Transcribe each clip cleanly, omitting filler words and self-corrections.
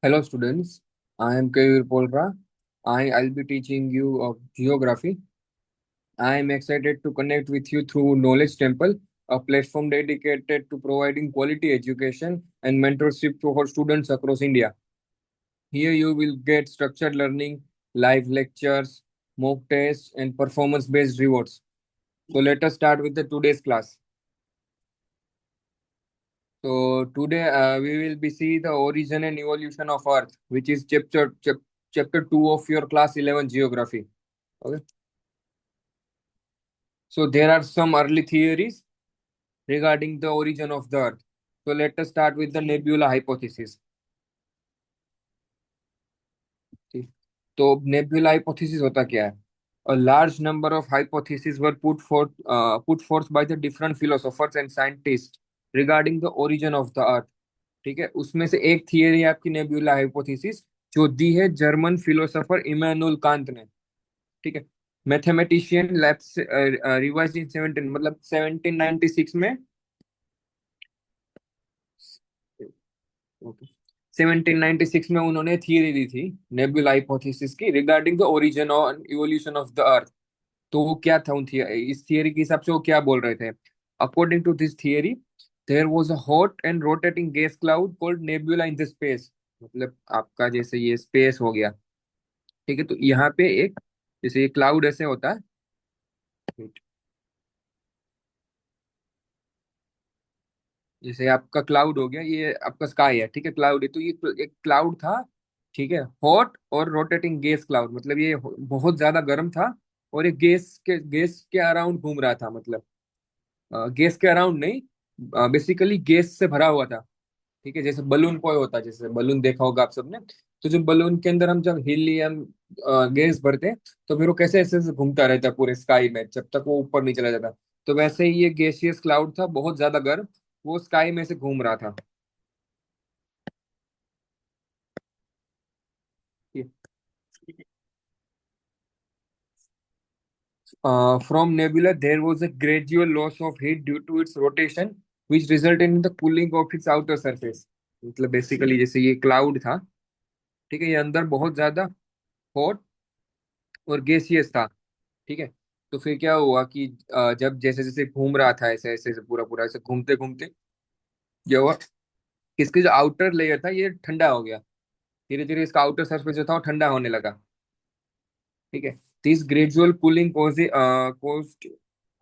Hello students, I am Kayur Polra. I'll be teaching you of geography. I am excited to connect with you through Knowledge Temple, a platform dedicated to providing quality education and mentorship to our students across India. Here you will get structured learning, live lectures, mock tests, and performance-based rewards. So let us start with the today's class. So today we will be see the origin and evolution of Earth, which is chapter 2 of your class 11 geography. Okay. So there are some early theories regarding the origin of the Earth. So let us start with the nebula hypothesis. ठीक. तो nebula hypothesis होता क्या है? A large number of hypotheses were put forth by the different philosophers and scientists regarding the origin of the Earth. ठीक है, उसमें से एक थियरी है आपकी नेब्यूला हाइपोथेसिस, जो दी है जर्मन फिलोसोफर इमानुएल कांत ने। ठीक है, मैथमेटिशियन लैब्स रिवाइज्ड इन 17 मतलब 1796 में। ओके, 1796 में उन्होंने थियरी दी थी नेबुला हाइपोथेसिस की रिगार्डिंग द ओरिजिन और इवोल्यूशन ऑफ द अर्थ। तो वो क्या था इस थियरी के हिसाब से वो क्या बोल रहे थे? According to this theory, there was a hot and rotating gas cloud called nebula in the space. मतलब आपका जैसे ये स्पेस हो गया। ठीक है, तो यहाँ पे एक जैसे ये क्लाउड ऐसे होता है। जैसे आपका क्लाउड हो गया, ये आपका स्काई है। ठीक है, क्लाउड है तो ये एक क्लाउड था। ठीक है, हॉट और रोटेटिंग गैस क्लाउड, मतलब ये बहुत ज्यादा गर्म था। और ये गैस के अराउंड घूम रहा था, मतलब गैस के अराउंड नहीं, बेसिकली गैस से भरा हुआ था। ठीक है, जैसे बलून कोई होता है, जैसे बलून देखा होगा आप सबने। तो जो बलून के अंदर हम जब हीलियम गैस भरते हैं, तो फिर वो कैसे ऐसे ऐसे घूमता रहता है पूरे स्काई में जब तक वो ऊपर नहीं चला जाता। तो वैसे ही ये गैसियस क्लाउड था, बहुत ज्यादा गर्म। वो स्काई में से घूम रहा था। From nebula, there was a gradual loss of heat due to its rotation, which resulted in the cooling of its outer surface. मतलब बेसिकली जैसे ये क्लाउड था। ठीक है, ये अंदर बहुत ज्यादा हॉट और गैसियस था। ठीक है, तो फिर क्या हुआ कि जब जैसे जैसे घूम रहा था, ऐसे ऐसे ऐसे पूरा पूरा ऐसे घूमते घूमते क्या हुआ कि इसकी जो आउटर लेयर था ये ठंडा हो गया। धीरे धीरे इसका आउटर सरफेस जो था वो ठंडा होने लगा। ठीक है, this gradual cooling caused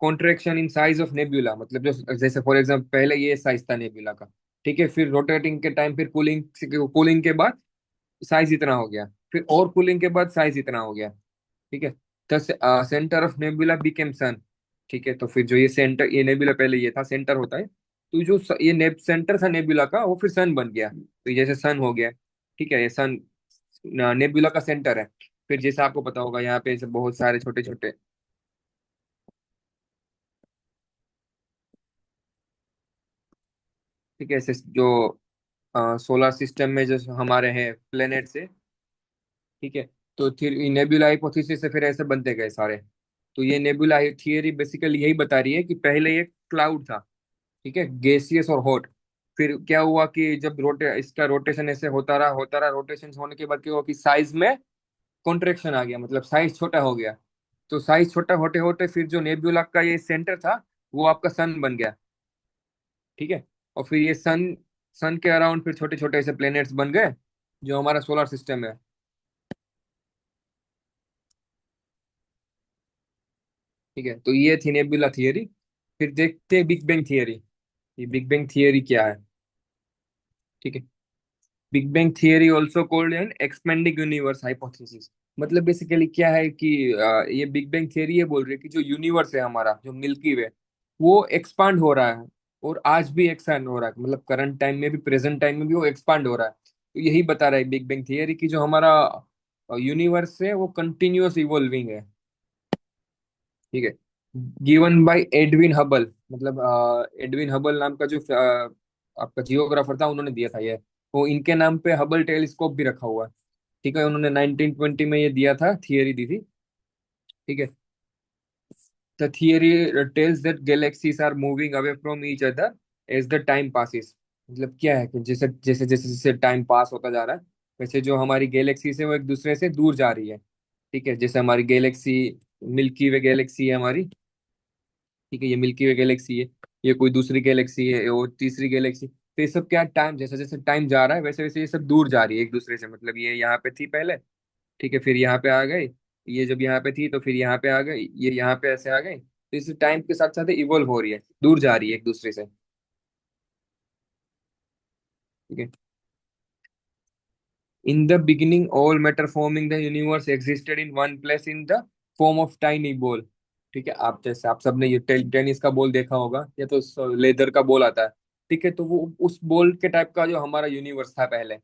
contraction in size of nebula. मतलब जो जैसे फॉर एग्जांपल पहले ये साइज था नेब्यूला का। ठीक है, फिर रोटेटिंग के टाइम फिर कूलिंग के बाद साइज इतना हो गया, फिर और कूलिंग के बाद साइज इतना हो गया। ठीक है, the centre of nebula became sun. ठीक है, तो फिर जो ये नेबुला पहले ये था सेंटर होता है, तो जो ये नेब सेंटर था नेबुला का वो फिर सन बन गया। तो ये जैसे सन हो गया। ठीक है, ये सन नेबुला का सेंटर है। फिर जैसे आपको पता होगा यहाँ पे ऐसे बहुत सारे छोटे छोटे। ठीक है, ऐसे जो सोलर सिस्टम में जो हमारे हैं प्लेनेट से। ठीक है, तो फिर नेबुला हाइपोथेसिस से फिर ऐसे बनते गए सारे। तो ये नेबुला थियरी बेसिकली यही बता रही है कि पहले ये क्लाउड था। ठीक है, गैसियस और हॉट। फिर क्या हुआ कि जब इसका रोटेशन ऐसे होता रहा, रोटेशन होने के बाद क्या हुआ कि साइज में कॉन्ट्रेक्शन आ गया, मतलब साइज छोटा हो गया। तो साइज छोटा होते होते फिर जो नेब्यूला का ये सेंटर था वो आपका सन बन गया। ठीक है, और फिर ये सन सन के अराउंड फिर छोटे छोटे ऐसे प्लेनेट्स बन गए, जो हमारा सोलर सिस्टम है। ठीक है, तो ये थी नेब्यूला थियरी। फिर देखते हैं बिग बैंग थियरी। ये बिग बैंग थियरी क्या है? ठीक है, big bang theory also called an expanding universe hypothesis. मतलब बेसिकली क्या है कि ये बिग बैंग थियरी ये बोल रही है कि जो यूनिवर्स है हमारा, जो मिल्की वे, वो एक्सपांड हो रहा है। और आज भी एक्सपांड हो रहा है, मतलब करंट टाइम में भी प्रेजेंट टाइम में भी वो एक्सपांड हो रहा है। तो यही बता रहा है बिग बैंग थियरी की जो हमारा यूनिवर्स है वो कंटिन्यूअस इवॉल्विंग है। ठीक है, गिवन बाय एडविन हबल। मतलब एडविन हबल नाम का जो आपका जियोग्राफर था, उन्होंने दिया था ये। वो इनके नाम पे हबल टेलीस्कोप भी रखा हुआ है। ठीक है, उन्होंने 1920 में ये दिया था, थियरी दी थी। ठीक है, the theory tells that galaxies are moving away from each other as the time passes. मतलब क्या है कि जैसे जैसे जैसे जैसे टाइम पास होता जा रहा है, वैसे जो हमारी गैलेक्सी है वो एक दूसरे से दूर जा रही है। ठीक है, जैसे हमारी गैलेक्सी मिल्की वे गैलेक्सी है हमारी। ठीक है, ये मिल्की वे गैलेक्सी है, ये कोई दूसरी गैलेक्सी है और तीसरी गैलेक्सी। तो ये सब क्या, टाइम जैसे जैसे टाइम जा रहा है वैसे वैसे ये सब दूर जा रही है एक दूसरे से। मतलब ये यहाँ पे थी पहले, ठीक है, फिर यहाँ पे आ गई। ये जब यहाँ पे थी तो फिर यहाँ पे आ गई, ये यहाँ पे ऐसे आ गई, तो इस टाइम के साथ साथ इवोल्व हो रही है, दूर जा रही है एक दूसरे से। ठीक है। In the beginning all matter forming the universe existed in one place in the form of tiny ball. ठीक है, आप जैसे आप सबने ये टेनिस का बॉल देखा होगा, या तो लेदर का बॉल आता है। ठीक है, तो वो उस बॉल के टाइप का जो हमारा यूनिवर्स था पहले।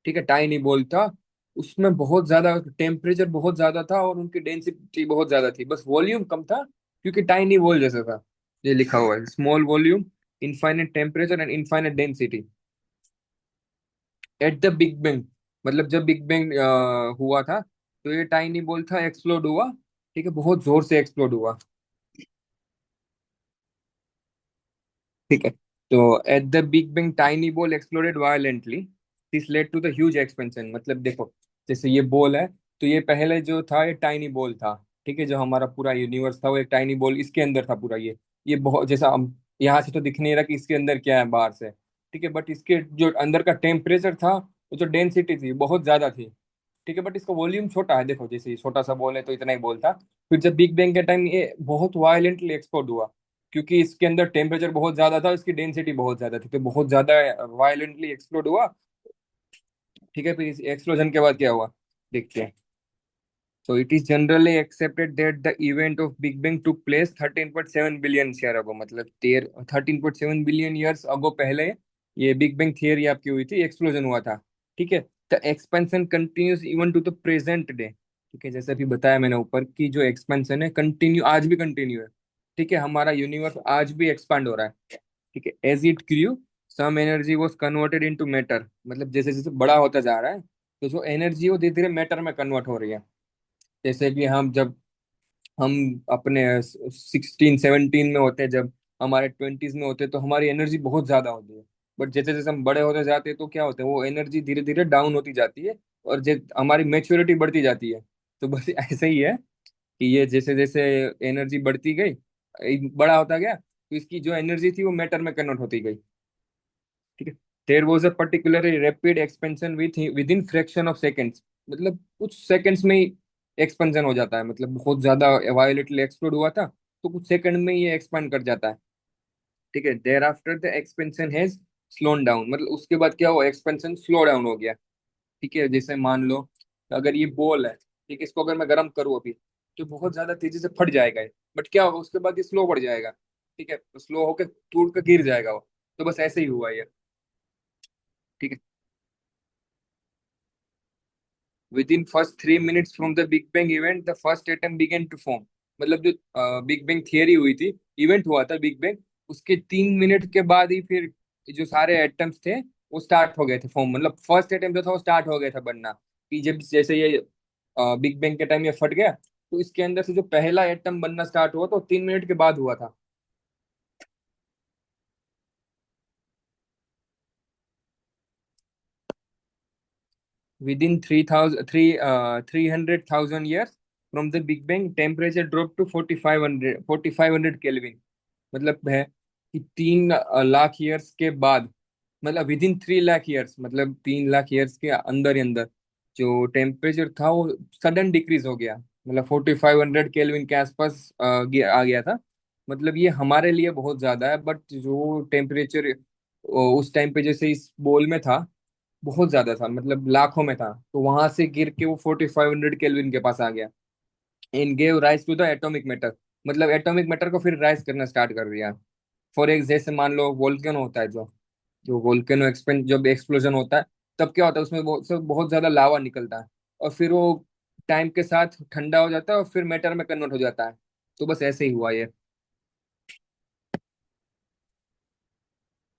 ठीक है, टाइनी बॉल था। उसमें बहुत ज्यादा टेम्परेचर बहुत ज्यादा था और उनकी डेंसिटी बहुत ज्यादा थी, बस वॉल्यूम कम था, क्योंकि टाइनी बॉल जैसा था। ये लिखा हुआ है, small volume, infinite temperature and infinite density at the big bang. मतलब जब बिग बैंग हुआ था, तो ये टाइनी बॉल था, एक्सप्लोड हुआ। ठीक है, बहुत जोर से एक्सप्लोड हुआ। ठीक है, तो at the big bang tiny ball exploded violently, this led to the huge expansion. मतलब देखो, जैसे ये बॉल है, तो ये पहले जो था ये टाइनी बॉल था। ठीक है, जो हमारा पूरा यूनिवर्स था वो एक टाइनी बॉल इसके अंदर था पूरा। ये बहुत जैसा हम यहाँ से तो दिख नहीं रहा कि इसके अंदर क्या है बाहर से। ठीक है, बट इसके जो अंदर का टेम्परेचर था, वो जो डेंसिटी थी बहुत ज्यादा थी। ठीक है, बट इसका वॉल्यूम छोटा है। देखो, जैसे ये छोटा सा बॉल है तो इतना ही बॉल था। फिर जब बिग बैंग के टाइम ये बहुत वायलेंटली एक्सप्लोड हुआ, क्योंकि इसके अंदर टेम्परेचर बहुत ज्यादा था, इसकी डेंसिटी बहुत ज्यादा थी, तो बहुत ज्यादा वायलेंटली एक्सप्लोड हुआ। ठीक है, फिर इस एक्सप्लोजन के बाद क्या हुआ, देखते हैं। So it is generally accepted that the event of Big Bang took place 13.7 billion year ago। मतलब 13.7 बिलियन ईयर्स अगो पहले ये बिग बैंग थियरी आपकी हुई थी, एक्सप्लोजन हुआ था। ठीक है, the expansion continues even to the present day. ठीक है, जैसे अभी बताया मैंने ऊपर कि जो एक्सपेंशन है कंटिन्यू, आज भी कंटिन्यू है। ठीक है, हमारा यूनिवर्स आज भी एक्सपांड हो रहा है। ठीक है, as it grew some energy was converted into matter. मतलब जैसे जैसे बड़ा होता जा रहा है, तो जो एनर्जी है वो धीरे धीरे मैटर में कन्वर्ट हो रही है। जैसे कि हम अपने 16 17 में होते हैं, जब हमारे 20s में होते हैं, तो हमारी एनर्जी बहुत ज्यादा होती है। बट जैसे जैसे हम बड़े होते जाते हैं तो क्या होता है, वो एनर्जी धीरे धीरे डाउन होती जाती है, और हमारी मेच्योरिटी बढ़ती जाती है। तो बस ऐसे ही है कि ये जैसे जैसे एनर्जी बढ़ती गई, बड़ा होता गया, तो इसकी जो एनर्जी थी वो मैटर में कन्वर्ट होती गई। ठीक है, there was a particularly rapid expansion within fraction of seconds. मतलब कुछ सेकंड्स में ही एक्सपेंशन हो जाता है, मतलब बहुत ज्यादा वायोलेटली एक्सप्लोड हुआ था, तो कुछ सेकंड में ये एक्सपांड कर जाता है। ठीक है, thereafter the expansion has slowed down. मतलब उसके बाद क्या हुआ, एक्सपेंशन स्लो डाउन हो गया। ठीक है, जैसे मान लो अगर ये बॉल है, ठीक है, इसको अगर मैं गर्म करूँ अभी, तो बहुत ज्यादा तेजी से फट जाएगा ये। बट क्या होगा उसके बाद, ये स्लो बढ़ जाएगा। ठीक है, तो स्लो होकर टूट कर गिर जाएगा वो। तो बस ऐसे ही हुआ ये। ठीक है, within first 3 minutes from the Big Bang event, the first atom began to form। मतलब जो बिग बैंग थियरी हुई थी, इवेंट हुआ था बिग बैंग, उसके 3 मिनट के बाद ही फिर जो सारे एटम्स थे वो स्टार्ट हो गए थे फॉर्म। मतलब फर्स्ट एटम जो था वो स्टार्ट हो गया था बनना, कि जब जैसे ये बिग बैंग के टाइम ये फट गया, तो इसके अंदर से जो पहला एटम बनना स्टार्ट हुआ तो 3 मिनट के बाद हुआ था। Within 300,000 years from the Big Bang, temperature dropped to 4500 Kelvin। मतलब है कि 3 लाख ईयर्स के बाद, मतलब विद इन 3 लाख ईयर्स, मतलब 3 लाख ईयर्स के अंदर ही अंदर जो टेम्परेचर था वो सडन डिक्रीज हो गया। मतलब 4500 केल्विन के आसपास आ गया था। मतलब ये हमारे लिए बहुत ज्यादा है, बट जो टेम्परेचर उस टाइम पे जैसे इस बोल में था, बहुत ज्यादा था, मतलब लाखों में था। तो वहां से गिर के वो 4500 केल्विन के पास आ गया। In gave rise to the atomic matter. मतलब एटॉमिक मैटर को फिर राइज करना स्टार्ट कर दिया। फॉर एक जैसे मान लो वोल्केनो होता है, जो जो वोल्केनो एक्सपेंड जब एक्सप्लोजन होता है, तब क्या होता है, उसमें बहुत ज्यादा लावा निकलता है, और फिर वो टाइम के साथ ठंडा हो जाता है और फिर मैटर में कन्वर्ट हो जाता है। तो बस ऐसे ही हुआ ये।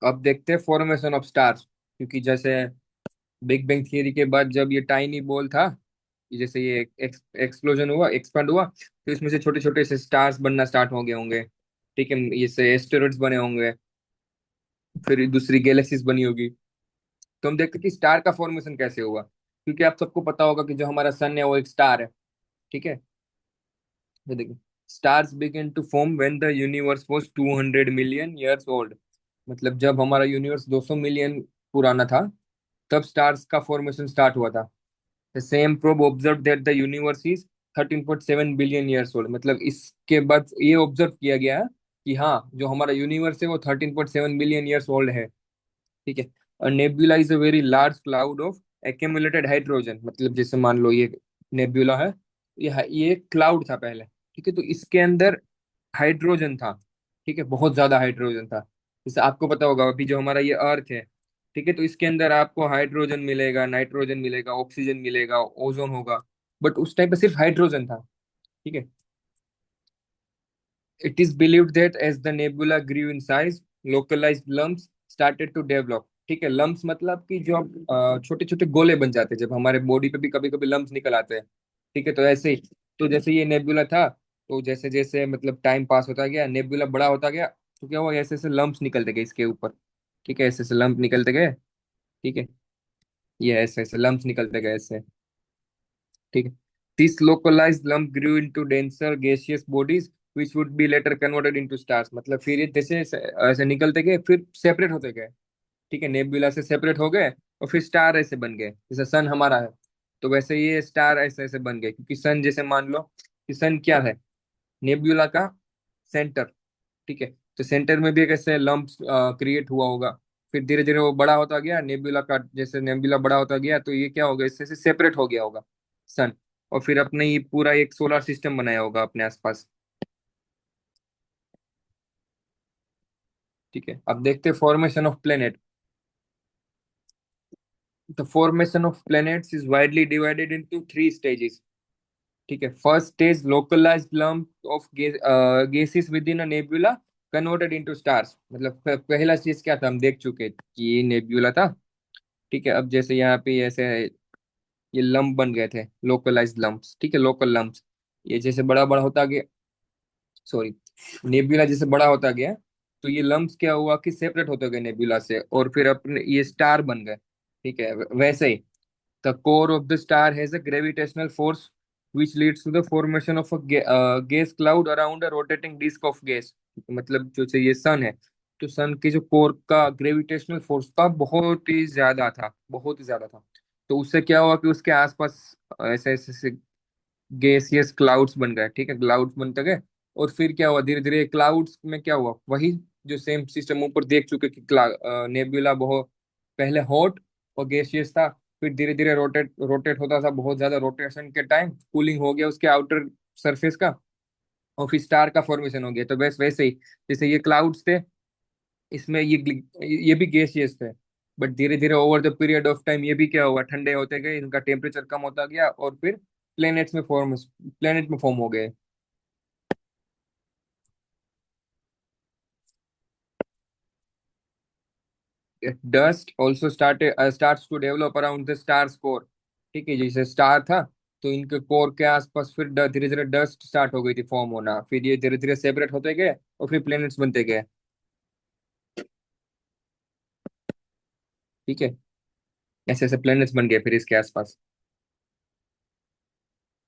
अब देखते हैं फॉर्मेशन ऑफ स्टार्स। क्योंकि जैसे बिग बैंग थियरी के बाद जब ये टाइनी बॉल था, जैसे ये एक्सप्लोजन हुआ, एक्सपांड हुआ, तो इसमें से छोटे छोटे से स्टार्स बनना स्टार्ट हो गए होंगे। ठीक है, ये से एस्टेरॉइड्स बने होंगे, फिर दूसरी गैलेक्सीज बनी होगी। तो हम देखते हैं कि स्टार का फॉर्मेशन कैसे हुआ, क्योंकि आप सबको पता होगा कि जो हमारा सन है वो एक स्टार है। ठीक है। ये देखिए, stars began to form when the universe was 200 million years old. मतलब जब हमारा यूनिवर्स 200 मिलियन पुराना था, तब स्टार्स का फॉर्मेशन स्टार्ट हुआ था। The same probe observe that the universe is 13.7 billion years old. मतलब इसके बाद ये ऑब्जर्व किया गया कि हाँ, जो हमारा यूनिवर्स है वो 13.7 बिलियन ईयर्स ओल्ड है। ठीक है। और nebula is a very large cloud of accumulated hydrogen. मतलब जैसे मान लो ये नेबुला है, ये क्लाउड था पहले। ठीक है, तो इसके अंदर हाइड्रोजन था। ठीक है, बहुत ज्यादा हाइड्रोजन था। जैसे आपको पता होगा अभी जो हमारा ये अर्थ है, ठीक है, तो इसके अंदर आपको हाइड्रोजन मिलेगा, नाइट्रोजन मिलेगा, ऑक्सीजन मिलेगा, ओजोन होगा। बट उस टाइम पे सिर्फ हाइड्रोजन था। ठीक है। It is believed that as the nebula grew in size, localized lumps started to develop। ठीक है, लम्प्स मतलब कि जो छोटे छोटे गोले बन जाते हैं, जब हमारे बॉडी पे भी कभी कभी लम्प्स निकल आते हैं। ठीक है, तो ऐसे ही, तो जैसे ये नेबुला था, तो जैसे जैसे मतलब टाइम पास होता गया, नेबुला बड़ा होता गया, तो क्या हुआ, ऐसे ऐसे लम्प्स निकलते गए इसके ऊपर। ठीक है, ऐसे ऐसे लम्प निकलते गए। ठीक है, ये ऐसे ऐसे लम्प्स निकलते गए ऐसे। ठीक है। This localized lump grew into denser gaseous bodies which would be later converted into stars। मतलब फिर ये जैसे ऐसे निकलते गए, फिर सेपरेट होते गए। ठीक है, नेबुला से सेपरेट हो गए, और फिर स्टार ऐसे बन गए, जैसे सन हमारा है। तो वैसे ये स्टार ऐसे ऐसे बन गए, क्योंकि सन जैसे मान लो कि सन क्या है, नेबुला का सेंटर। ठीक है, तो सेंटर में भी एक ऐसे लंप क्रिएट हुआ होगा। फिर धीरे धीरे वो बड़ा होता गया नेबुला का, जैसे नेबुला बड़ा होता गया तो ये क्या होगा, इससे सेपरेट हो गया होगा सन। और फिर अपने ये पूरा एक सोलर सिस्टम बनाया होगा अपने आसपास। ठीक है, अब देखते हैं formation of planet. The formation of planets is widely divided into three stages. ठीक है, first stage localized lump of gases within a nebula converted into stars. मतलब पहला चीज क्या था, हम देख चुके कि ये नेबुला था। ठीक है, अब जैसे यहाँ पे ऐसे ये लंप बन गए थे, लोकलाइज्ड लंप्स। ठीक है, लोकल लंप्स। ये जैसे बड़ा बड़ा होता गया, सॉरी, नेबुला जैसे बड़ा होता गया, तो ये लंप्स क्या हुआ कि सेपरेट होते गए नेबुला से, और फिर अपने ये स्टार बन गए। ठीक है, वैसे ही the core of the star has a gravitational force which leads to the formation of a gas cloud around a rotating disk of gas। मतलब जो से ये सन है, तो सन के जो कोर का ग्रेविटेशनल फोर्स था बहुत ही ज्यादा था, बहुत ही ज्यादा था। तो उससे क्या हुआ कि उसके आसपास ऐसे ऐसे गैसियस क्लाउड्स बन गए। ठीक है, क्लाउड्स बनते गए, और फिर क्या हुआ, धीरे धीरे क्लाउड्स में क्या हुआ, वही जो सेम सिस्टम ऊपर देख चुके कि नेबुला बहुत पहले हॉट और गैसियस था। फिर धीरे धीरे रोटेट रोटेट होता था, बहुत ज्यादा रोटेशन के टाइम कूलिंग हो गया उसके आउटर सरफेस का, और फिर स्टार का फॉर्मेशन हो गया। तो बस वैसे ही, जैसे ये क्लाउड्स थे, इसमें ये भी गैसियस थे। बट धीरे धीरे over the period of time ये भी क्या हुआ, ठंडे होते गए, इनका टेम्परेचर कम होता गया, और फिर प्लेनेट में फॉर्म हो गए। Dust also starts to develop around the stars core. ठीक है, जैसे स्टार था, तो इनके कोर के आसपास फिर धीरे धीरे डस्ट स्टार्ट हो गई थी फॉर्म होना, फिर ये धीरे धीरे सेपरेट होते गए, और फिर प्लेनेट्स बनते गए। ठीक है, ऐसे ऐसे प्लेनेट्स बन गए फिर इसके आसपास।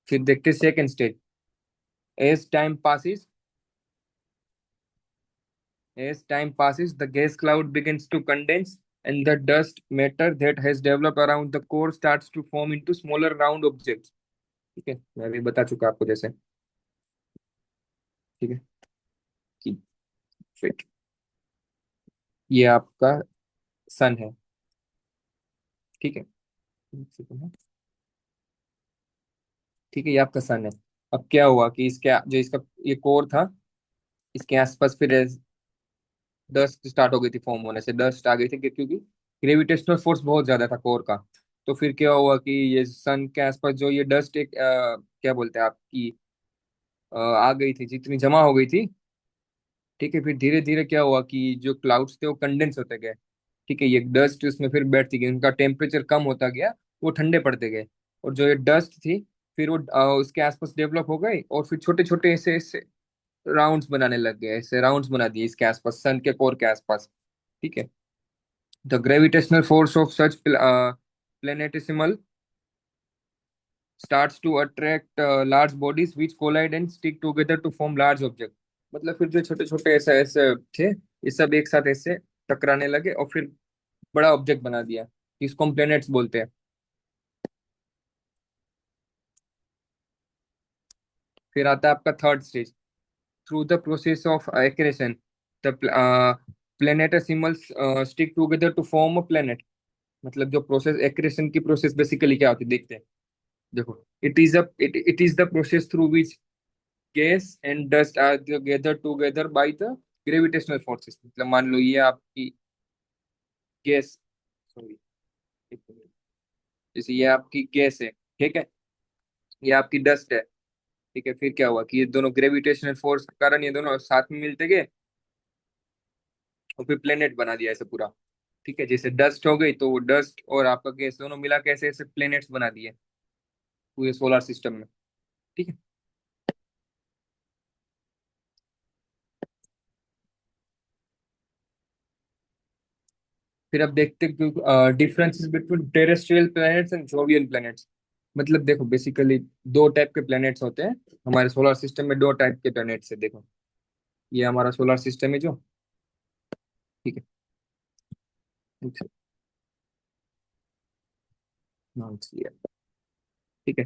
फिर देखते second stage. As time passes As time passes, the gas cloud begins to condense, and the dust matter that has developed around the core starts to form into smaller round objects। ठीक है, मैं अभी बता चुका आपको जैसे। ठीक है, कि फिर ये आपका सन है। ठीक है, एक सेकंड है। ठीक है, ये आपका सन है। अब क्या हुआ कि इसके जो इसका ये कोर था, इसके आसपास फिर डस्ट स्टार्ट हो गई थी फॉर्म होने से, डस्ट आ गई थी क्योंकि ग्रेविटेशनल फोर्स बहुत ज्यादा था कोर का। तो फिर क्या हुआ कि ये सन के आसपास जो ये डस्ट एक क्या बोलते हैं आपकी आ गई थी, जितनी जमा हो गई थी। ठीक है, फिर धीरे धीरे क्या हुआ कि जो क्लाउड्स थे वो कंडेंस होते गए। ठीक है, ये डस्ट उसमें फिर बैठती गई, उनका टेम्परेचर कम होता गया, वो ठंडे पड़ते गए। और जो ये डस्ट थी, फिर वो उसके आसपास डेवलप हो गई, और फिर छोटे छोटे ऐसे ऐसे राउंड्स बनाने लग गए, ऐसे राउंड्स बना दिए इसके आसपास, सन के कोर के आसपास। ठीक है, the gravitational force of such planetesimal starts to attract large bodies which collide and stick together to form large object। मतलब फिर जो छोटे छोटे ऐसे ऐसे थे, ये सब एक साथ ऐसे टकराने लगे और फिर बड़ा ऑब्जेक्ट बना दिया, इसको हम प्लैनेट्स बोलते हैं। फिर आता है आपका third stage. Through the process of accretion the planetesimals stick together to form a planet. मतलब जो प्रोसेस एक्रेशन की प्रोसेस बेसिकली क्या होती है देखते हैं। देखो, it is the process through which gas and dust are gather together by the gravitational forces. मतलब मान लो ये आपकी गैस, सॉरी, जैसे ये आपकी गैस है, ठीक है, ये आपकी डस्ट है, ठीक है। फिर क्या हुआ कि ये दोनों ग्रेविटेशनल फोर्स के कारण ये दोनों साथ में मिलते गए और फिर प्लेनेट बना दिया ऐसे पूरा। ठीक है, जैसे डस्ट हो गई तो वो डस्ट और आपका गैस दोनों मिला के ऐसे ऐसे प्लेनेट्स बना दिए पूरे सोलर सिस्टम में। ठीक है। फिर अब देखते हैं differences between terrestrial planets and Jovian planets. मतलब देखो बेसिकली दो टाइप के प्लैनेट्स होते हैं हमारे सोलर सिस्टम में। दो टाइप के प्लैनेट्स है देखो, ये हमारा सोलर सिस्टम है जो, ठीक है। ठीक है,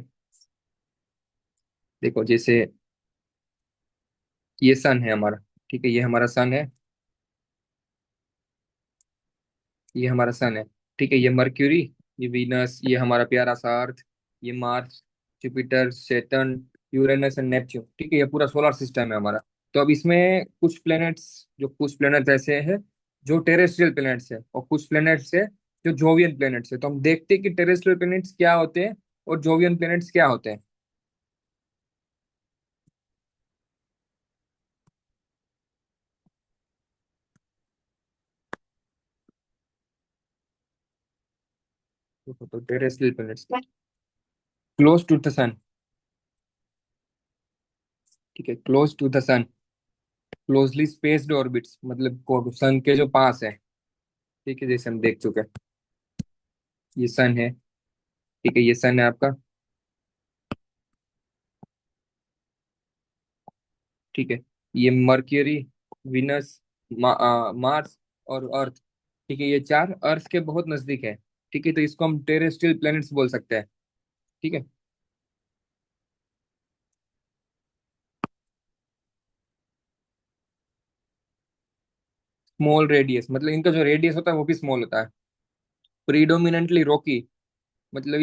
देखो जैसे ये सन है हमारा, ठीक है, ये हमारा सन है, ये हमारा सन है, ठीक है। ये मर्क्यूरी, ये वीनस, ये हमारा प्यारा सा अर्थ, ये Mars, Jupiter, Saturn, Uranus and Neptune. ठीक है, ये पूरा सोलर सिस्टम है हमारा। तो अब इसमें कुछ प्लैनेट्स, जो कुछ प्लैनेट्स ऐसे हैं जो टेरेस्ट्रियल प्लैनेट्स है और कुछ प्लैनेट्स है जो जोवियन प्लैनेट्स है। तो हम देखते हैं कि टेरेस्ट्रियल प्लैनेट्स क्या होते हैं और जोवियन प्लैनेट्स क्या होते हैं। तो terrestrial planets close to the sun, ठीक है, close to the sun, closely spaced orbits, मतलब सन के जो पास है। ठीक है, जैसे हम देख चुके हैं, ये सन है, ठीक है, ये सन है आपका, ठीक है। ये मर्क्यूरी, विनस, मार्स और अर्थ, ठीक है, ये चार अर्थ के बहुत नजदीक है। ठीक है, तो इसको हम टेरेस्ट्रियल प्लैनेट्स बोल सकते हैं। ठीक है। स्मॉल रेडियस, मतलब इनका जो रेडियस होता है वो भी स्मॉल होता है। प्रीडोमिनेंटली रॉकी, मतलब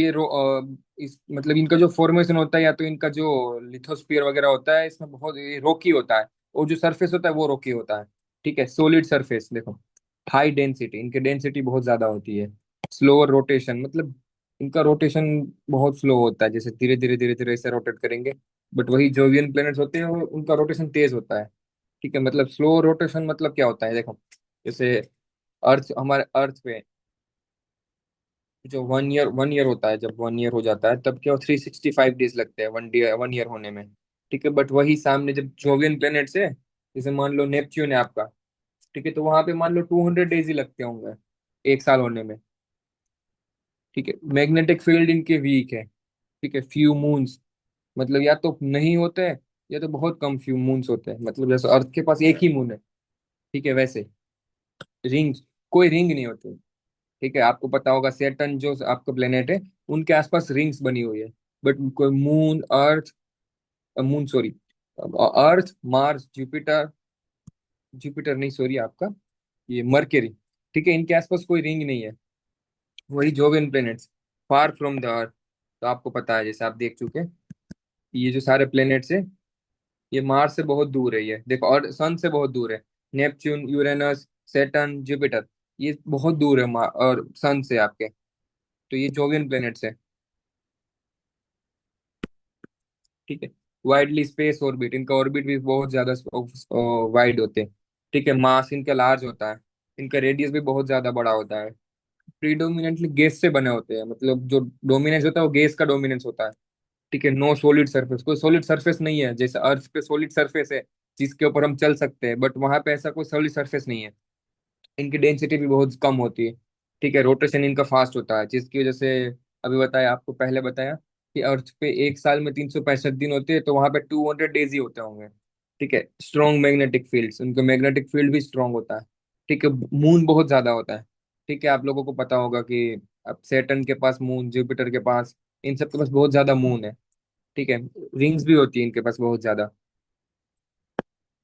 इस मतलब इनका जो फॉर्मेशन होता है या तो इनका जो लिथोस्फीयर वगैरह होता है इसमें बहुत रॉकी होता है, और जो सरफेस होता है वो रॉकी होता है। ठीक है, सॉलिड सरफेस देखो। हाई डेंसिटी, इनकी डेंसिटी बहुत ज्यादा होती है। स्लोअर रोटेशन, मतलब इनका रोटेशन बहुत स्लो होता है, जैसे धीरे धीरे ऐसे रोटेट करेंगे। बट वही जोवियन प्लैनेट्स होते हैं उनका रोटेशन तेज होता है। ठीक है, मतलब स्लो रोटेशन मतलब क्या होता है देखो, जैसे अर्थ, हमारे अर्थ पे जो वन ईयर होता है, जब 1 ईयर हो जाता है तब क्या 365 डेज लगते हैं 1 ईयर होने में। ठीक है, बट वही सामने जब जोवियन प्लेनेट्स है, जैसे मान लो नेपच्यून है आपका, ठीक है, तो वहां पे मान लो 200 डेज ही लगते होंगे 1 साल होने में। ठीक है, मैग्नेटिक फील्ड इनके वीक है। ठीक है, फ्यू मून्स, मतलब या तो नहीं होते हैं या तो बहुत कम फ्यू मून्स होते हैं, मतलब जैसे अर्थ के पास एक ही मून है। ठीक है, वैसे रिंग, कोई रिंग नहीं होती। ठीक है, आपको पता होगा सैटर्न जो आपका प्लेनेट है उनके आसपास रिंग्स बनी हुई है। बट कोई मून, अर्थ, मून सॉरी, अर्थ, मार्स, जुपिटर, जुपिटर नहीं सॉरी आपका, ये मरकरी, ठीक है, इनके आसपास कोई रिंग नहीं है। वही Jovian planets far from the earth. तो आपको पता है, जैसे आप देख चुके हैं, ये जो सारे प्लेनेट्स है ये मार्स से बहुत दूर है, ये देखो, और सन से बहुत दूर है। नेपच्यून, यूरेनस, सैटर्न, जुपिटर, ये बहुत दूर है और सन से आपके। तो ये जोवियन प्लेनेट्स है। ठीक है, वाइडली स्पेस ऑर्बिट, इनका ऑर्बिट भी बहुत ज्यादा वाइड होते हैं। ठीक है, मास इनका लार्ज होता है, इनका रेडियस भी बहुत ज्यादा बड़ा होता है। प्रीडोमिनेंटली गैस से बने होते हैं, मतलब जो डोमिनेंस होता है वो गैस का डोमिनेंस होता है। ठीक है, नो सॉलिड सरफेस, कोई सॉलिड सरफेस नहीं है, जैसे अर्थ पे सॉलिड सरफेस है जिसके ऊपर हम चल सकते हैं, बट वहां पे ऐसा कोई सॉलिड सरफेस नहीं है। इनकी डेंसिटी भी बहुत कम होती है। ठीक है, रोटेशन इनका फास्ट होता है, जिसकी वजह से अभी बताया, आपको पहले बताया कि अर्थ पे एक साल में 365 दिन होते हैं, तो वहां पे 200 डेज ही होते होंगे। ठीक है, स्ट्रॉन्ग मैग्नेटिक फील्ड्स, उनका मैग्नेटिक फील्ड भी स्ट्रॉन्ग होता है। ठीक है, मून बहुत ज्यादा होता है। ठीक है, आप लोगों को पता होगा कि अब सैटर्न के पास मून, जुपिटर के पास, इन सब के पास बहुत ज्यादा मून है। ठीक है, रिंग्स भी होती है इनके पास बहुत ज्यादा।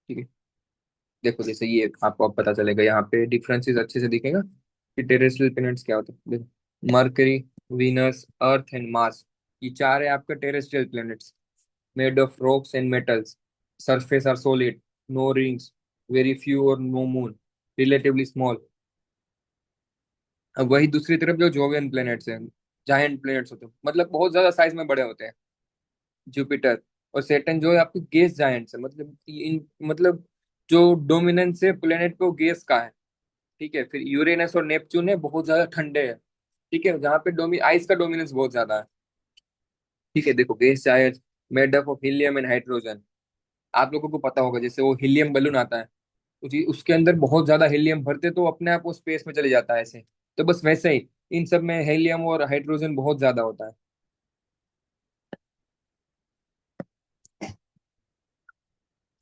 ठीक है, देखो जैसे ये आपको अब पता चलेगा, यहाँ पे डिफरेंसेस अच्छे से दिखेगा कि टेरेस्ट्रियल प्लैनेट्स क्या होते हैं। देखो, Mercury, Venus, Earth and Mars, ये चार है आपके terrestrial planets, made of rocks and metals, surface are solid, no rings, very few और नो मून, रिलेटिवली स्मॉल। अब वही दूसरी तरफ जो जोवियन प्लैनेट्स हैं, जायंट प्लैनेट्स होते हैं, मतलब बहुत ज्यादा साइज में बड़े होते हैं। जुपिटर और सैटर्न जो है आपके गैस जायंट्स है, मतलब इन मतलब जो डोमिनेंस है प्लेनेट पे वो गैस का है। ठीक है, फिर यूरेनस और नेपच्यून है, बहुत ज्यादा ठंडे हैं। ठीक है, जहाँ पे डोमी आइस का डोमिनेंस बहुत ज्यादा है। ठीक है, देखो gas giants made up of helium and hydrogen. आप लोगों को पता होगा, जैसे वो हीलियम बलून आता है, उसके अंदर बहुत ज्यादा हीलियम भरते तो अपने आप वो स्पेस में चले जाता है ऐसे। तो बस वैसे ही इन सब में हीलियम और हाइड्रोजन बहुत ज्यादा होता है।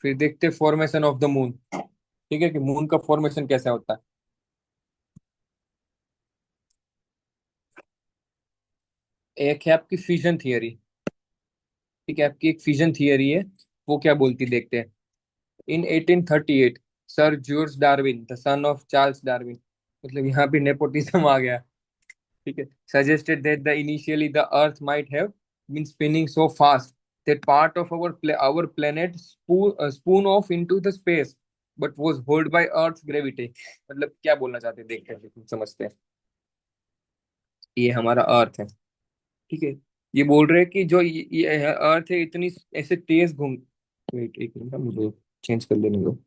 फिर देखते हैं फॉर्मेशन ऑफ द मून। ठीक है, कि मून का फॉर्मेशन कैसा होता है। एक है आपकी फ्यूजन थियरी। ठीक है, आपकी एक फ्यूजन थियरी है, वो क्या बोलती है, देखते हैं। इन 1838 sir George Darwin, the son of Charles Darwin, मतलब यहाँ पे नेपोटिज्म आ गया। ठीक है, suggested that the initially the earth might have been spinning so fast that part of our planet spoon off into the space but was held by earth's gravity। मतलब क्या बोलना चाहते हैं, देखते हैं समझते हैं। ये हमारा अर्थ है। ठीक है, ये बोल रहे हैं कि जो ये अर्थ है इतनी ऐसे तेज घूम, वेट एक मिनट मुझे चेंज कर लेने दो।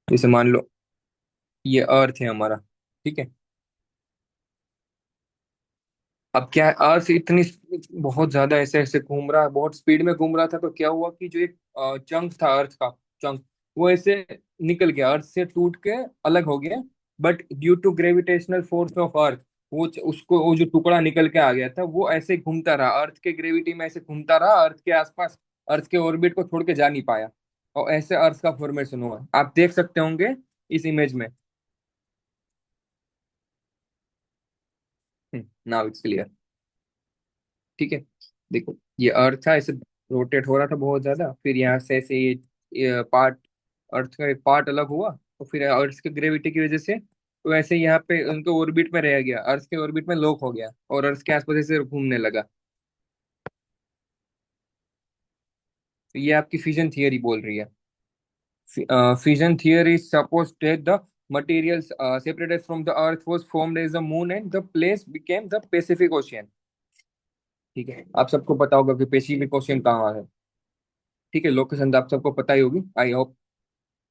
जैसे मान लो ये अर्थ है हमारा। ठीक है, अब क्या है, अर्थ इतनी बहुत ज्यादा ऐसे ऐसे घूम रहा है, बहुत स्पीड में घूम रहा था, तो क्या हुआ कि जो एक चंक था अर्थ का, चंक, वो ऐसे निकल गया, अर्थ से टूट के अलग हो गया। But due to gravitational force of Earth, उसको वो जो टुकड़ा निकल के आ गया था, वो ऐसे घूमता रहा, अर्थ के ग्रेविटी में ऐसे घूमता रहा अर्थ के आसपास, अर्थ के ऑर्बिट को छोड़ के जा नहीं पाया। और ऐसे अर्थ का फॉर्मेशन हुआ, आप देख सकते होंगे इस इमेज में। Now it's clear. ठीक है, देखो ये अर्थ था, ऐसे रोटेट हो रहा था बहुत ज्यादा, फिर यहाँ से ऐसे ये पार्ट, अर्थ का एक पार्ट अलग हुआ, तो फिर अर्थ के ग्रेविटी की वजह से तो ऐसे यहाँ पे उनके ऑर्बिट में रह गया, अर्थ के ऑर्बिट में लॉक हो गया और अर्थ के आसपास ऐसे घूमने लगा। तो ये आपकी फिजन थियरी बोल रही है। Fission theory suppose that the materials separated from the earth was formed as the moon and the place became the Pacific Ocean। ठीक है, आप सबको पता होगा कि पैसिफिक ओशियन कहाँ है। ठीक है, लोकेशन तो आप सबको पता ही होगी, आई होप।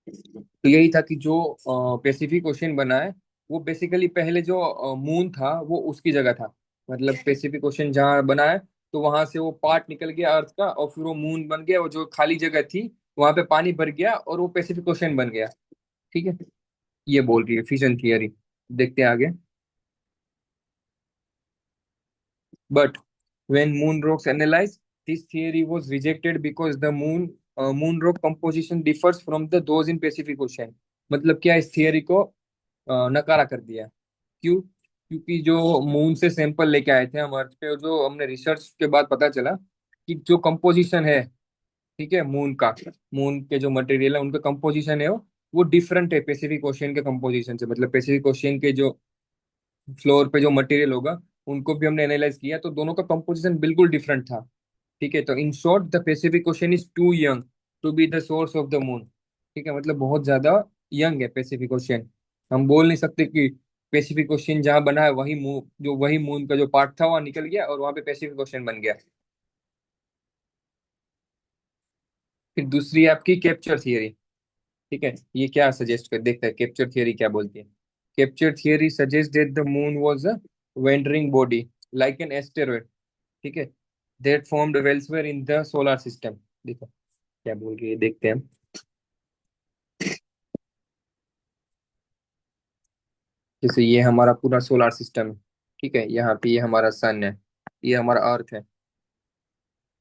तो यही था कि जो पैसिफिक ओशियन बना है, वो बेसिकली पहले जो मून था वो उसकी जगह था। मतलब पैसिफिक ओशियन जहाँ बना है, तो वहां से वो पार्ट निकल गया अर्थ का और फिर वो मून बन गया, और जो खाली जगह थी वहां पे पानी भर गया और वो पैसिफिक ओशियन बन गया। ठीक है, ये बोल रही है फिशन थियरी। देखते हैं आगे। But when moon rocks analyzed, this theory was rejected because the moon rock composition differs from the those in Pacific Ocean। मतलब क्या, इस थियरी को नकारा कर दिया। क्यों? क्योंकि जो मून से सैंपल लेके आए थे हम अर्थ पे, और जो हमने रिसर्च के बाद पता चला कि जो कंपोजिशन है, ठीक है, मून का, मून के जो मटेरियल है उनका कंपोजिशन है वो डिफरेंट है पैसिफिक ओशियन के कंपोजिशन से। मतलब पैसिफिक ओशियन के जो फ्लोर पे जो मटेरियल होगा, उनको भी हमने एनालाइज किया, तो दोनों का कंपोजिशन बिल्कुल डिफरेंट था। ठीक है, तो in short the Pacific Ocean is too young to be the source of the moon. ठीक है, मतलब बहुत ज्यादा यंग है पैसिफिक ओशियन। हम बोल नहीं सकते कि पैसिफिक ओशियन जहाँ बना है वही मून, जो वही मून का जो पार्ट था वहाँ निकल गया और वहाँ पे पैसिफिक ओशियन बन गया। फिर दूसरी है आपकी कैप्चर थियरी। ठीक है, ये क्या सजेस्ट कर, देखते हैं कैप्चर थियरी क्या बोलती है। Capture theory suggest that the moon was a wandering body like an asteroid. ठीक है, that formed elsewhere in the solar system. देखो क्या बोल रही है, देखते हैं हम। जैसे ये हमारा पूरा सोलर सिस्टम है, ठीक है, यहाँ पे ये हमारा सन है, ये हमारा अर्थ है,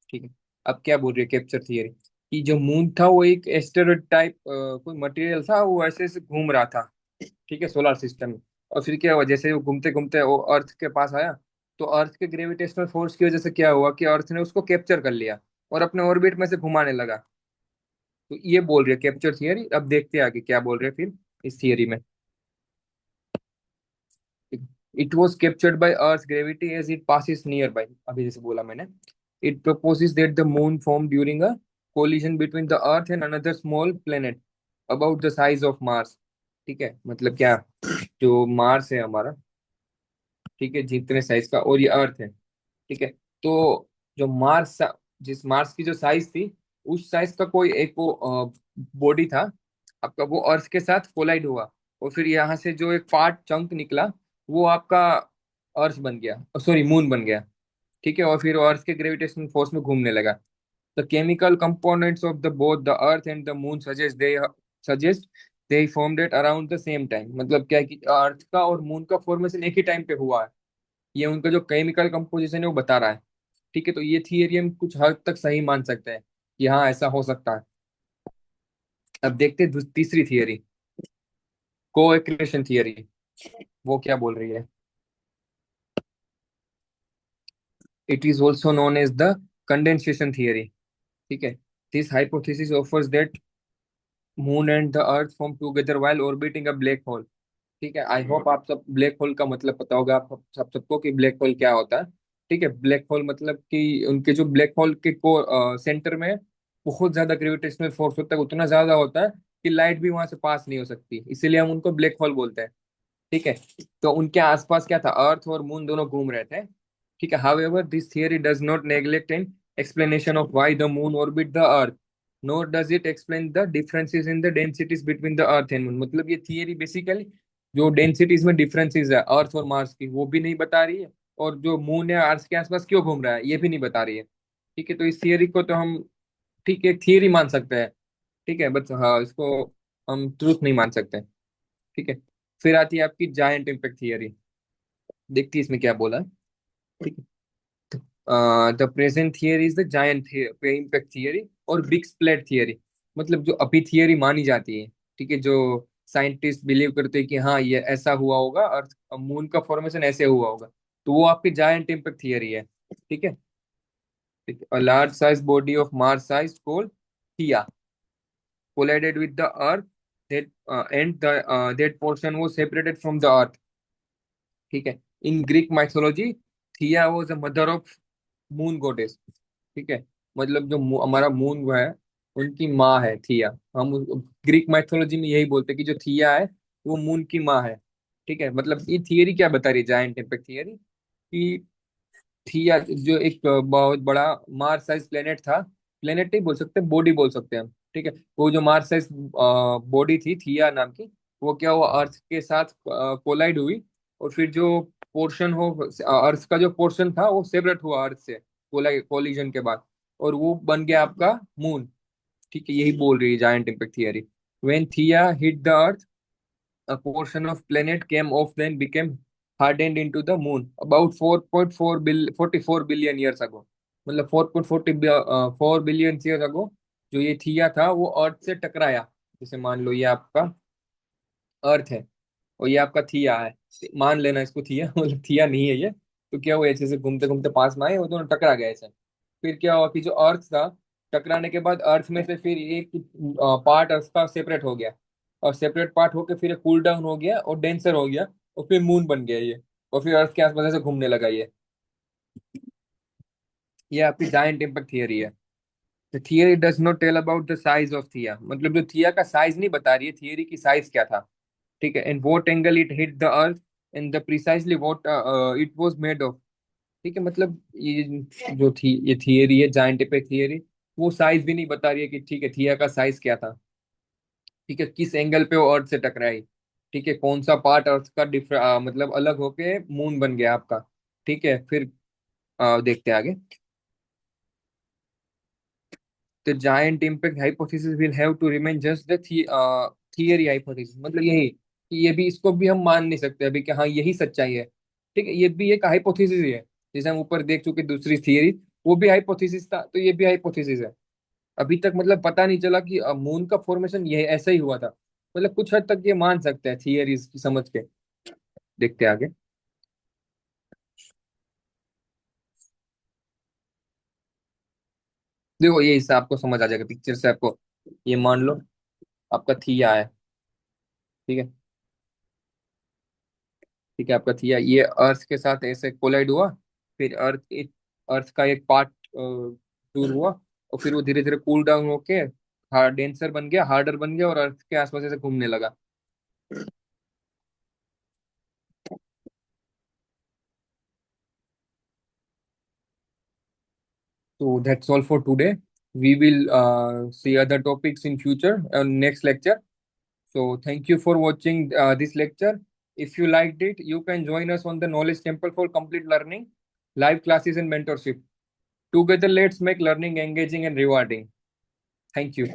ठीक है। अब क्या बोल रही है कैप्चर थियरी, कि जो मून था वो एक एस्टेरॉइड टाइप कोई मटेरियल था, वो ऐसे ऐसे घूम रहा था, ठीक है, सोलर सिस्टम में। और फिर क्या हुआ, जैसे वो घूमते घूमते वो अर्थ के पास आया, तो अर्थ के ग्रेविटेशनल फोर्स की वजह से क्या हुआ कि अर्थ ने उसको कैप्चर कर लिया और अपने ऑर्बिट में से घुमाने लगा। तो ये बोल रही है कैप्चर थियरी। अब देखते हैं आगे क्या बोल रहे हैं फिर इस थियरी में। It was captured by Earth gravity as it passes nearby, अभी जैसे बोला मैंने। It proposes that the moon formed during a collision between the earth and another small planet about the size of Mars। ठीक है, मतलब क्या, जो Mars है हमारा, ठीक है, जितने साइज का, और ये अर्थ है, ठीक है। तो जो जिस मार्स की जो साइज थी, उस साइज का कोई एक वो बॉडी था आपका, वो अर्थ के साथ कोलाइड हुआ, और फिर यहाँ से जो एक पार्ट चंक निकला, वो आपका अर्थ बन गया, सॉरी मून बन गया, ठीक है। और फिर वो अर्थ के ग्रेविटेशनल फोर्स में घूमने लगा। The chemical components of the both the earth and the moon suggest they formed it around the same time. मतलब क्या है कि अर्थ का और मून का फॉर्मेशन एक ही टाइम पे हुआ है, ये उनका जो केमिकल कंपोजिशन है वो बता रहा है, ठीक है। तो ये थियरी हम कुछ हद तक सही मान सकते हैं कि हाँ ऐसा हो सकता है। अब देखते हैं तीसरी थियरी, कोएक्रेशन थियरी, वो क्या बोल रही है। It is also known as the condensation theory, ठीक है। This hypothesis offers that moon and the Earth form together while orbiting a black hole. ठीक है, आई होप आप सब ब्लैक होल का मतलब पता होगा आप सबको कि ब्लैक होल क्या होता है। ठीक है, ब्लैक होल मतलब कि उनके जो ब्लैक होल के को सेंटर में बहुत ज्यादा ग्रेविटेशनल फोर्स होता है, उतना ज्यादा होता है कि लाइट भी वहां से पास नहीं हो सकती, इसीलिए हम उनको ब्लैक होल बोलते हैं, ठीक है। तो उनके आसपास क्या था, अर्थ और मून दोनों घूम रहे थे, ठीक है। However this theory does not neglect an explanation of why the moon orbit the earth, nor does it explain the differences in the densities between the earth and moon। मतलब ये थियरी बेसिकली जो densities में differences है अर्थ और Mars की, वो भी नहीं बता रही है, और जो मून है अर्थ के आसपास क्यों घूम रहा है ये भी नहीं बता रही है, ठीक है। तो इस थियरी को तो हम, ठीक है, थियरी मान सकते हैं, ठीक है, बट हाँ इसको हम ट्रूथ नहीं मान सकते, ठीक है। फिर आती है आपकी जायंट इम्पैक्ट थियरी, देखती है इसमें क्या बोला है, ठीक है। The present theory is the giant impact theory और बिग स्प्लैट थियरी। मतलब जो अभी थियरी मानी जाती है, ठीक है, जो साइंटिस्ट बिलीव करते हैं कि हाँ ये ऐसा हुआ होगा, अर्थ मून का फॉर्मेशन ऐसे हुआ होगा, तो वो आपकी जायंट इम्पैक्ट थियरी है, ठीक है। A large size body of Mars size called Theia collided with the Earth, that portion was separated from the Earth, ठीक है। इन ग्रीक माइथोलॉजी थिया was the mother of moon goddess, ठीक है। मतलब जो हमारा मून वो है, उनकी माँ है थिया। हम ग्रीक माइथोलॉजी में यही बोलते हैं कि जो थिया है वो मून की माँ है, ठीक है। मतलब ये थियरी क्या बता रही है, जायंट इम्पैक्ट थियरी, कि थिया जो एक बहुत बड़ा मार्स साइज प्लेनेट था, प्लेनेट नहीं बोल सकते, बॉडी बोल सकते हैं हम, ठीक है। वो जो मार्स साइज बॉडी थी थिया नाम की, वो क्या हुआ, अर्थ के साथ कोलाइड हुई, और फिर जो पोर्शन हो, अर्थ का जो पोर्शन था वो सेपरेट हुआ अर्थ से कोलिजन के बाद, और वो बन गया आपका मून, ठीक है। यही बोल रही है जायंट इम्पैक्ट थियरी। व्हेन थिया hit the earth, a portion of planet came off then became hardened into the moon about 44 billion years ago। मतलब 4.4 बिलियन ईयर अगो जो ये थिया था वो अर्थ से टकराया। जैसे मान लो ये आपका अर्थ है और ये आपका थिया है, मान लेना इसको थिया मतलब थिया नहीं है ये। तो क्या हुआ, ऐसे से घूमते घूमते पास में आए, वो दोनों टकरा गए ऐसे। फिर क्या हुआ कि जो अर्थ था, टकराने के बाद अर्थ में से फिर एक पार्ट अर्थ का सेपरेट हो गया, और सेपरेट पार्ट होके फिर कूल डाउन हो गया और डेंसर हो गया, और फिर मून बन गया ये, और फिर अर्थ के आसपास ऐसे घूमने लगा ये आपकी जायंट इम्पैक्ट थियरी है। तो theory does not tell about the size of Theia, मतलब जो थिया का साइज नहीं बता रही है थियरी की साइज क्या था, ठीक है। And what angle it hit the earth and the precisely what it was made of, ठीक है। मतलब ये जो थी ये थियरी है जायंटिफिक थियरी, वो साइज भी नहीं बता रही है कि ठीक है थिया का साइज क्या था, ठीक है, किस एंगल पे वो अर्थ से टकराई, ठीक है, कौन सा पार्ट अर्थ का मतलब अलग होके मून बन गया आपका, ठीक है। फिर देखते हैं आगे। The giant impact hypothesis will have to remain just the theory hypothesis। मतलब यही कि ये भी, इसको भी हम मान नहीं सकते अभी कि हाँ यही सच्चाई है। ठीक है, ये भी एक हाइपोथेसिस ही है। जैसे हम ऊपर देख चुके दूसरी थियरी, वो भी हाइपोथेसिस था, तो ये भी हाइपोथेसिस है। अभी तक मतलब पता नहीं चला कि मून का फॉर्मेशन ये ऐसा ही हुआ था। मतलब कुछ हद तक ये मान सकते हैं थियरीज की समझ के। देखते हैं आगे। देखो ये इससे आपको समझ आ जाएगा, पिक्चर से आपको। ये मान लो आपका थिया है। ठीक है। ठीक है, आपका थिया ये अर्थ के साथ ऐसे कोलाइड हुआ। फिर अर्थ का एक पार्ट दूर हुआ, और फिर वो धीरे धीरे कूल डाउन होके हार्ड डेंसर बन गया, हार्डर बन गया, और अर्थ के आसपास ऐसे घूमने लगा। So that's all for today. We will see other topics in future next lecture. So thank you for watching this lecture. If you liked it, you can join us on the Knowledge Temple for complete learning, live classes and mentorship. Together, let's make learning engaging and rewarding. Thank you.